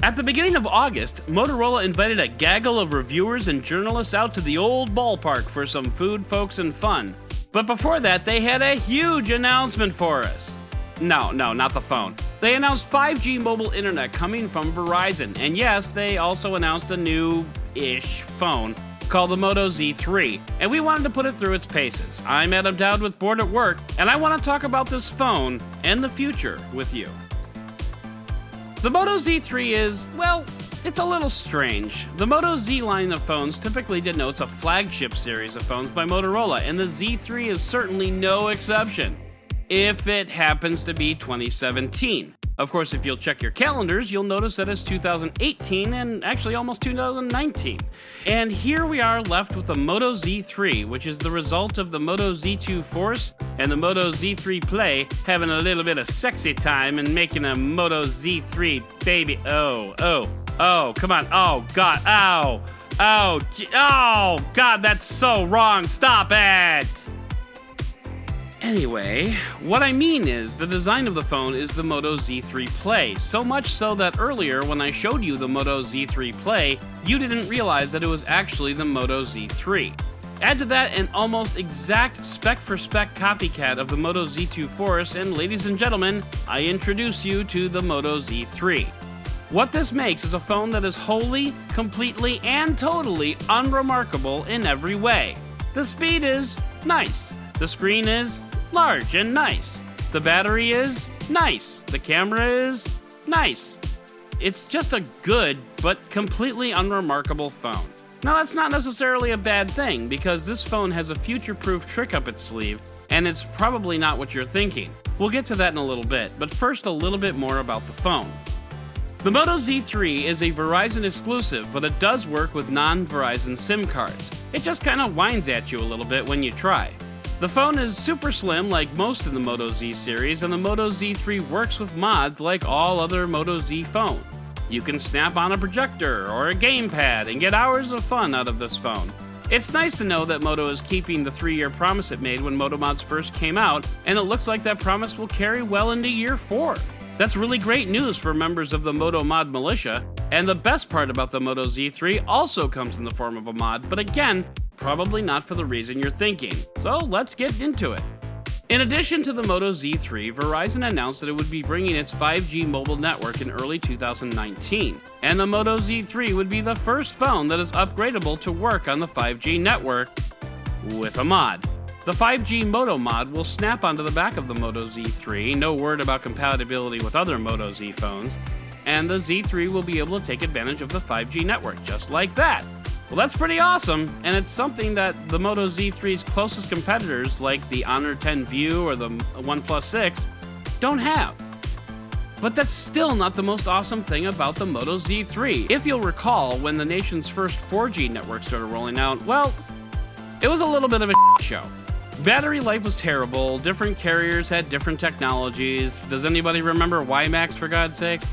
At the beginning of August, Motorola invited a gaggle of reviewers and journalists out to the old ballpark for some food, folks, and fun. But before that, they had a huge announcement for us. No, not the phone. They announced 5G mobile internet coming from Verizon, and yes, they also announced a new-ish phone called the Moto Z3, and we wanted to put it through its paces. I'm Adam Dowd with Boored at Work, and I want to talk about this phone and the future with you. The Moto Z3 is, well, it's a little strange. The Moto Z line of phones typically denotes a flagship series of phones by Motorola, and the Z3 is certainly no exception, if it happens to be 2017. Of course, if you'll check your calendars, you'll notice that it's 2018 and actually almost 2019. And here we are left with the Moto Z3, which is the result of the Moto Z2 Force and the Moto Z3 Play having a little bit of sexy time and making a Moto Z3 baby. Oh, come on. Oh, God. Oh, God, that's so wrong. Stop it. Anyway, what I mean is the design of the phone is the Moto Z3 Play, so much so that earlier when I showed you the Moto Z3 Play, you didn't realize that it was actually the Moto Z3. Add to that an almost exact spec-for-spec copycat of the Moto Z2 Force, and ladies and gentlemen, I introduce you to the Moto Z3. What this makes is a phone that is wholly, completely, and totally unremarkable in every way. The speed is nice. The screen is large and nice. The battery is nice. The camera is nice. It's just a good but completely unremarkable phone. Now that's not necessarily a bad thing because this phone has a future-proof trick up its sleeve and it's probably not what you're thinking. We'll get to that in a little bit, but first a little bit more about the phone. The Moto Z3 is a Verizon exclusive, but it does work with non-Verizon SIM cards. It just kind of whines at you a little bit when you try. The phone is super slim like most of the Moto Z series, and the Moto Z3 works with mods like all other Moto Z phones. You can snap on a projector or a gamepad and get hours of fun out of this phone. It's nice to know that Moto is keeping the 3-year promise it made when Moto Mods first came out, and it looks like that promise will carry well into year 4. That's really great news for members of the Moto Mod militia, and the best part about the Moto Z3 also comes in the form of a mod, but again, probably not for the reason you're thinking. So let's get into it. In addition to the Moto Z3, Verizon announced that it would be bringing its 5G mobile network in early 2019, and the Moto Z3 would be the first phone that is upgradable to work on the 5G network with a mod. The 5G Moto mod will snap onto the back of the Moto Z3, no word about compatibility with other Moto Z phones, and the Z3 will be able to take advantage of the 5G network just like that. Well, that's pretty awesome, and it's something that the Moto Z3's closest competitors, like the Honor 10 View or the OnePlus 6, don't have. But that's still not the most awesome thing about the Moto Z3. If you'll recall, when the nation's first 4G network started rolling out, well, it was a little bit of a show. Battery life was terrible, different carriers had different technologies. Does anybody remember WiMAX, for God's sakes?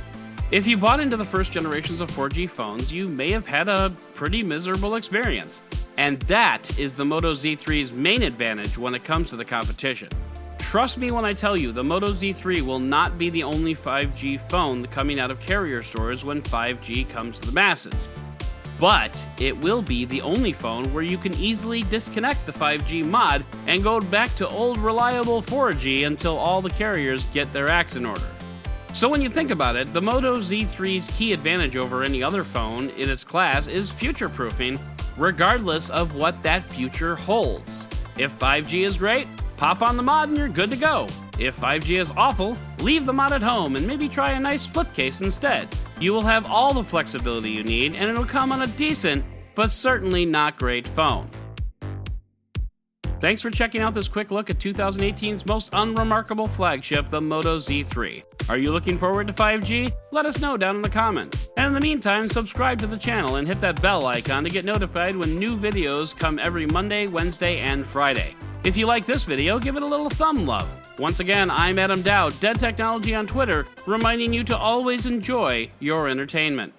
If you bought into the first generations of 4G phones, you may have had a pretty miserable experience. And that is the Moto Z3's main advantage when it comes to the competition. Trust me when I tell you, the Moto Z3 will not be the only 5G phone coming out of carrier stores when 5G comes to the masses. But it will be the only phone where you can easily disconnect the 5G mod and go back to old reliable 4G until all the carriers get their acts in order. So when you think about it, the Moto Z3's key advantage over any other phone in its class is future-proofing, regardless of what that future holds. If 5G is great, pop on the mod and you're good to go. If 5G is awful, leave the mod at home and maybe try a nice flip case instead. You will have all the flexibility you need and it'll come on a decent, but certainly not great phone. Thanks for checking out this quick look at 2018's most unremarkable flagship, the Moto Z3. Are you looking forward to 5G? Let us know down in the comments. And in the meantime, subscribe to the channel and hit that bell icon to get notified when new videos come every Monday, Wednesday, and Friday. If you like this video, give it a little thumb love. Once again, I'm Adam Dowd, Dead Technology on Twitter, reminding you to always enjoy your entertainment.